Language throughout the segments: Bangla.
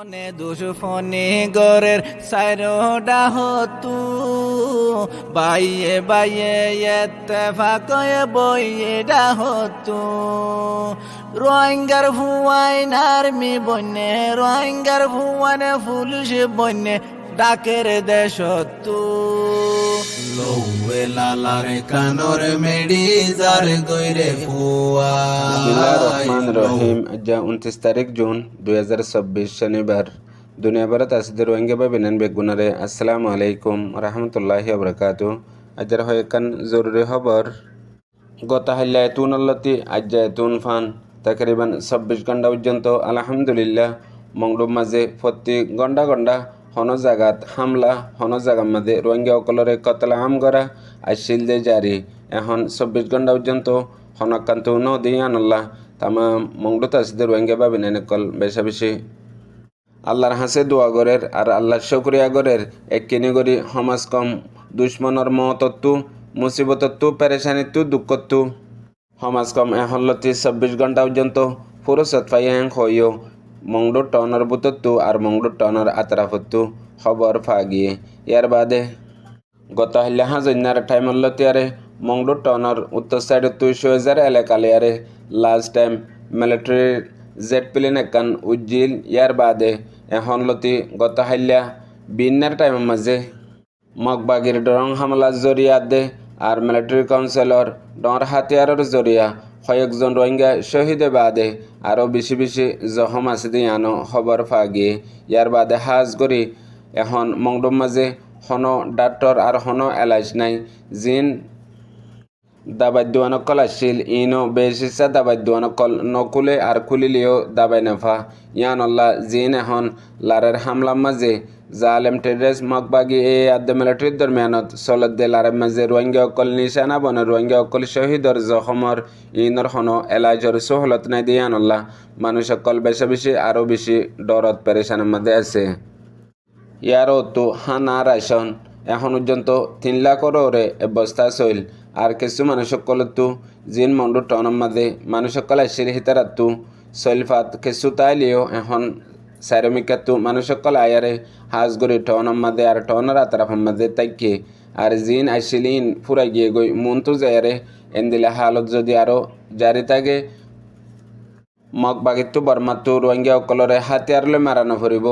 মনে দুশ্মনী গরের সাইরোডা হতু বাইয়ে বাইয়ে এত্তেফাকয়ে বইয়েডা হতু রোহিঙ্গার ভুয়াইন আর্মি বন্যে রোহিঙ্গার ভুয়ানে পুলিশ বন্যে ডাকের দেশতু লৌয়ে লালারে কানর মেডি যার গইরে ফুয়া রহিম আজ 29 তারিখ জুন 2026 শনিবার দুনিয়া ভারত আসিদের রোহিঙ্গা বিনান বেগুনারে আসসালামু আলাইকুম রহমতুল্লাহি ওবরাকাতু আজর হয়কান জরুরি খবর গত হাল্লায় তুনল্লতি আজ তুনফান তাকরিবান 26 ঘন্টা পর্যন্ত আলহামদুলিল্লাহ মংডুম মাঝে প্রতি ঘন্টা ঘন্টা হন জাগাত হামলা হন জাগার মাঝে রোহিঙ্গা অকলরে কতলা আম করা আসিল যে জারি এখন 24 ঘন্টা পর্যন্ত হনকান্ত নদী আনল্লাহ তামা মংডুত আসিদের রোহিঙ্গা বাবিনান কল বেশা বেশি আল্লাহর হাসে দোয়া গরের আর আল্লাহর শুকরিয়া গরের এককিনি গরি সমাজ কম দুশ্মনের মতত্তু মুসিবতত্তু পেরেশানিত্তু দুঃখত্তু সমাজ কম এহনলতি 24 ঘন্টা পর্যন্ত ফুরসত ফাইয়াং হইও মংডুর টনের বুতত্তু আর মংডুর টনের আতরাফত্তু খবর ফাগিয়ে ইয়ার বাদে গত হাল্লা হাজন্যার টাইমল্লতিয়ারে মংডুর টনের উত্তর সাইড 200,000 এলাকালিয়ারে লাস্ট টাইম মিলিটারির জেট প্লেন একান উজ্জিল ইয়ার বাদে এহনলতি গত হাল্লা বিন্যার টাইমের মাঝে মগবাগির ডরং হামলার জরিয়া দে আর মিলিটারি কাউন্সিলর ডর হাতিয়ারের জরিয়া কয়েকজন রোহিঙ্গা শহীদে বাদে আরও বেশি বেশি জখম আছে দিয়ানো খবর ফাগিয়ে ইয়ার বাদে হাজ করি এখন মংডুম মাঝে হন ডাক্তর আর হন এলাইজ নাই জিন দাবাই দোয়ানকল আসছিল ইনো বেশিসা দাবাই দোয়ানকল নকুলে আর খুলিলেও দাবাই নেফা ইয়ানল্লা জিন এখন লারের হামলার মাঝে জালেম টেরেস মগবাগি এই আদ্য মিলিটারির দরমিয়ানত চলত দে লারের মাঝে রোহিঙ্গা অকল নিশানা বনে রোহিঙ্গা অকল শহীদর জখমর ইনর হন এলাইজর সহলত নাই দিয়ে ইয়ানল্লা মানুষ অকল বেশি বেশি আরও বেশি ডরত পেরেশানের মধ্যে আছে ইয়ারও তো হানা রাইসন এখন পর্যন্ত 3 লাখের ওরে বস্তা চইল আর কিছু মানুষ সকলতো জিন মন্ডু টনের মাঝে মানুষ সকল আসির হিতারাতো চইলফাত কিছু তাইলেও এখন সাইরমিকাতো মানুষ সকল আয়ারে হাজগরি টনের মাঝে আর টনের আতরাফের মাঝে তাইকে আর জিন আসিলিন ফুরাই গিয়ে গই মনতো যায়ারে এনদিলে হালত যদি আরও জারি থাকে মগবাগিতো বর্মাতো রোহিঙ্গা অকলরে হাতিয়ারলে মারানো ফুরিব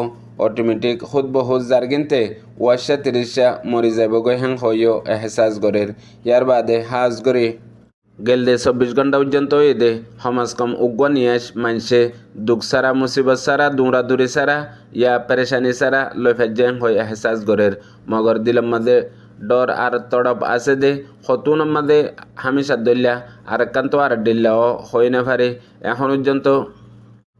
অটোমেটিক খুদ বহুত জার্গিনতে 30 মরি যাব গই হ্যাং হইও এহসাস গরের ইয়ার বাদে হাজ গরে গেলদে 24 ঘন্টা পর্যন্ত এদে সমাজ কম উগ্র নিয়াস মানসে দুঃখ সারা মুসিবত সারা দৌড়া দৌড়ি সারা ইয়া পেরেশানি সারা লই ফেজেং হই এহসাস গরের মগর দিলম মাঝে ডর আর তড়প আছে দে হতুন মাঝে হামিশা দল্লা আর কান্ত আর ডিল্লাও হই না পারে এখন পর্যন্ত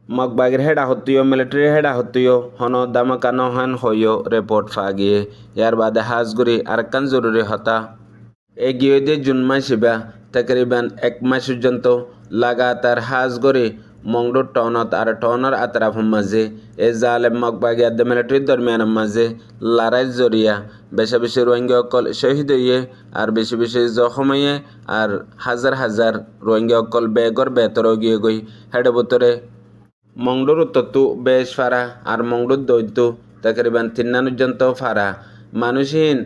মগবাগের হেডা হত্তিও মিলিটারি হেডা হত্তিও হন দামাকানো হান হইও রিপোর্ট ফাগিয়ে ইয়ার বাদে হাজগুড়ি আর কান জরুরি হতা এগিয়ে দিয়ে জুন মাসিবা তকরিবান 1 মাস পর্যন্ত লাগাতার হাজগড়ি মংডুর টনত আর টনের আতরাফের মাঝে এ জালেম মগবাগি আদ্য মিলিটারির দরমিয়ানের মাঝে লড়াই জরিয়া বেশি বেশি রোহিঙ্গা অকল শহীদ হইয়ে আর বেশি বেশি জখম হইয়ে আর হাজার হাজার রোহিঙ্গা অকল বেগর বেতর গিয়ে গই হেডে বোতরে মংডুর উত্তরতু বেশ ফারা আর মংডুর দৈত্য তকরিবান 3 পর্যন্ত ফারা মানুষহীন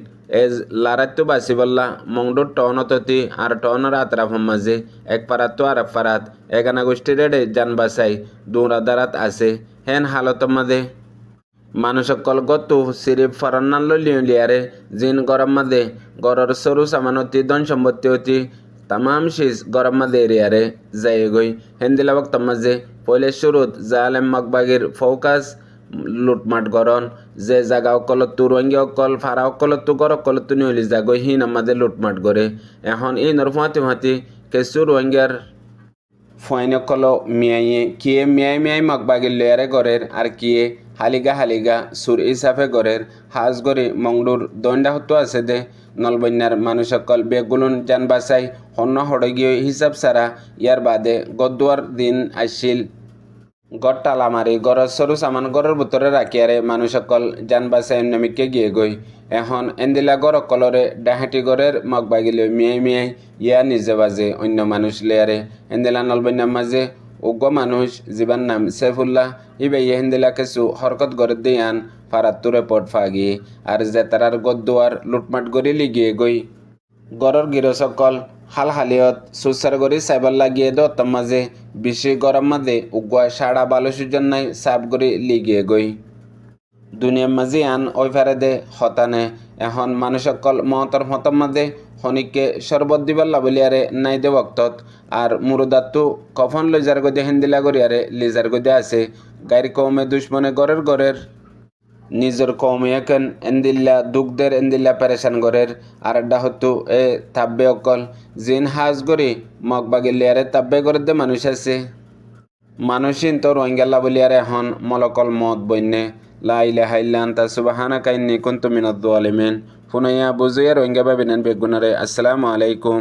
এজ লারাত্তু বাসি বললা মংডুর টনততি আর টনের আতরাফের মাঝে এক পারাত আর এক পারাত এগানা গোষ্ঠীর রেডে যান বাসাই দৌড়া দাঁড়াত আছে হেন হালতের মাঝে মানুষ সকল গতু সিরিপ ফরান্নাল লিয়ারে জিন গরম মাঝে গরর সরু সামানতি ধন সম্পত্তি অতি তামাম শীষ গরম মাঝে এরিয়ারে যাই গই হেন্দিলা বক্ত মাঝে পয়লে শুরুত জালেম মগবাগির ফৌকাস লুটমাট গরন যে জায়গা অকলতো রোহিঙ্গা অকল ফারা অকলতো গর অকলতো নিয়লি জাগই হিন আমাদের লুটমাট করে এখন এই নরফাতি ফাতি কিছু রোহিঙ্গার ফয়ন অকল মিয়াইয়ে কিয়ে মিয়াই মগবাগির লেয়ারে গরের আর কিয়ে হালিগা সুর ইসাফে গরের হাজ গরে মংডুর দণ্ডা হতো আছে দে নলবন্যার মানুষ সকল বেগুলুন যান বাসাই হন্য হড়গীয় হিসাব সারা ইয়ার বাদে গদুয়ার দিন আসিল গড় তালা মারি গড়ের সরু সামান গড়ের ভিতরে রাখিয়ারে মানুষ সকল যান বাসাই নামিকে গিয়ে গই এখন এন্দিলা গড় অকলরে ডাহাটি গড়ের মগবাগিলে মিয়াই ইয়া নিজে বাজে অন্য মানুষ লেয়ারে এন্দিলা নলবন্যার মাঝে উগ্র মানুষ জীবন নাম সেফুল্লাহ ইবে হিন্দিলা কিছু হরকত করে দিয়ান ফারাত্তুরে পট ফাগি আর যে তারার গদ্দুয়ার লুটমাট গড়ি লিগিয়ে গই গড়র গির সকল হাল হালিয়ত সুসার গড়ি সাইবার লাগিয়ে দত্তম মাঝে বেশি গরম মাঝে উগ্র সাড়া বালো সুজন নাই সাপ গড়ি লিগিয়ে গই দুনিয়ার মাঝে আন ওই ফেরে দে হতানে এখন মানুষ সকল মহতর মতম মাঝে হনিককে শরবত দিবার লাবলিয়ারে নাই দে বক্তত আর মুরুদাতু কফন লইজার গদে হিন্দিলা গড়িয়ারে লিজার গদে আছে গাইর কৌমে দুশ্মনে গড়ের নিজের কৌমে এখন এন্দিল্লা দুঃখদের এন্দিল্লা পেরেশান গড়ের আর একটা হতো এ তাব্বে অকল জিন হাজ গড়ি মগ বাগিলিয়ারে তাব্বে গড়ের দে মানুষ আছে মানুষিন তো রোহিঙ্গা বলিয়ারে এখন মলকল মত বন্যে লা ইলাহা ইল্লা আনতা সুবহানাকা ইন্নী কুনতু মিনাজ জালিমিন ফুনাইয়া বুঝিয়া রোহিঙ্গা বাবিনান বেগুনারে আসসালামু আলাইকুম।